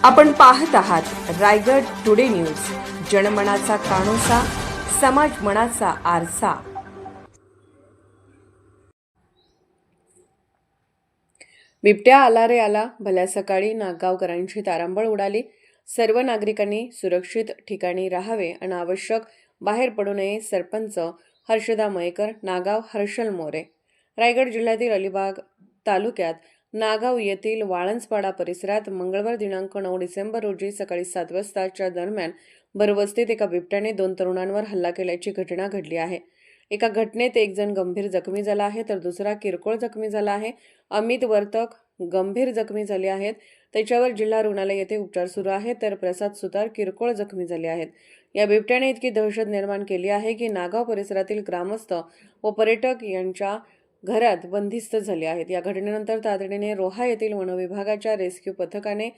आपण पाहत आहात रायगड टुडे न्यूज, जनमनाचा कानोसा, समाज मनाचा आरसा। बिबट्या आला रे आला। भल्या सकाळी नागगावकरांची तारांबळ उडाली। सर्व नागरिकांनी सुरक्षित ठिकाणी राहावे, अनावश्यक बाहेर पडू नये। सरपंच हर्षदा मयेकर, नागाव, हर्षल मोरे। रायगड जिल्ह्यातील अलिबाग तालुक्यात नागाव येथील वाळंजपाडा परिसरात मंगळवार दिनांक 9 डिसेंबर रोजी सकाळी 7 वाजताच्या दरम्यान भरवस्तीत एका बिबट्याने 2 तरुणांवर हल्ला केल्याची घटना घडली आहे। एका घटनेत एक जण गंभीर जखमी झाला आहे, तर दुसरा किरकोळ जखमी झाला आहे। अमित वर्तक गंभीर जखमी झाले आहेत, त्याच्यावर जिल्हा रुग्णालय येथे उपचार सुरू आहेत, तर प्रसाद सुतार किरकोळ जखमी झाले आहेत। या बिबट्याने इतकी दहशत निर्माण केली आहे की नागाव परिसरातील ग्रामस्थ व पर्यटक यांच्या घरात बंदिस्त झाले आहेत। या घटनेनंतर तातडीने रोहा येथील वनविभागाच्या रेस्क्यू पथकाने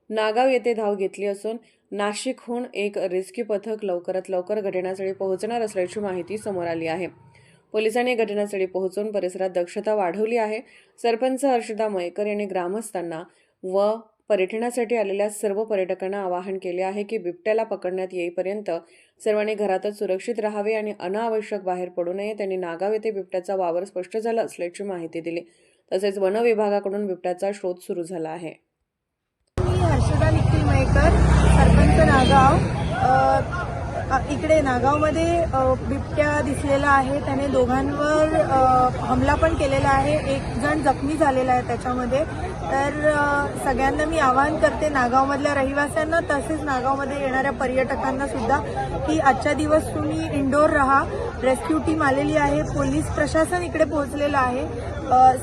नागाव येथे धाव घेतली असून नाशिकहून एक रेस्क्यू पथक लवकरात लवकर घटनास्थळी पोहोचणार असल्याची माहिती समोर आली आहे। पोलिसांनी घटनास्थळी पोहोचून परिसरात दक्षता वाढवली आहे। सरपंच हर्षदा मयेकर यांनी ग्रामस्थांना व पर्यटनासाठी आलेल्या सर्व पर्यटकांना आवाहन केले आहे की बिबट्याला पकडण्यात येईपर्यंत सर्वांनी घरातच सुरक्षित राहावे आणि अनावश्यक बाहेर पडू नये। त्यांनी नागाव येथे बिबट्याचा वावर स्पष्ट झाला असल्याची माहिती दिली। तसेच वन विभागाकडून बिबट्याचा शोध सुरू झाला आहे। मी हर्षदा निखिल मयेकर, सरपंच नागाव। इकडे नागावमध्ये बिबट्या दिसलेला आहे। त्याने दोघांवर हमला पण केलेला आहे। एक जण जखमी झालेला आहे त्याच्यामध्ये। तर सगळ्यांना मी आवाहन करते, नागावमधल्या रहिवाशांना तसेच नागावमध्ये येणाऱ्या पर्यटकांना सुद्धा, की आजच्या दिवस तुम्ही इंडोर राहा। रेस्क्यू टीम आलेली आहे, पोलीस प्रशासन इकडे पोहोचलेलं आहे।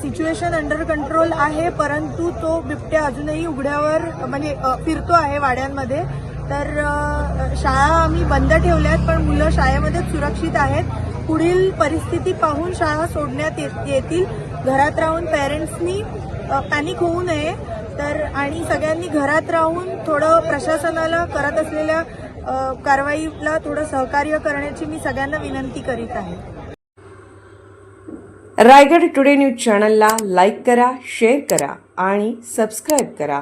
सिच्युएशन अंडर कंट्रोल आहे, परंतु तो बिबट्या अजूनही उघड्यावर म्हणजे फिरतो आहे वाड्यांमध्ये। तर शाळा आम्ही बंद ठेवल्यात, पण मुलं शाळेमध्ये सुरक्षित आहेत। पुढील परिस्थिती पाहून शाळा सोडण्यात येतील। घरात राहून पेरेंट्सनी पॅनिक होऊ नये। तर आणि सगळ्यांनी घरात राहून थोडं प्रशासनाला करत असलेल्या कारवाईला थोडं सहकार्य करण्याची मी सगळ्यांना विनंती करीत आहे। रायगड टुडे न्यूज चॅनलला लाईक करा, शेअर करा आणि सबस्क्राईब करा।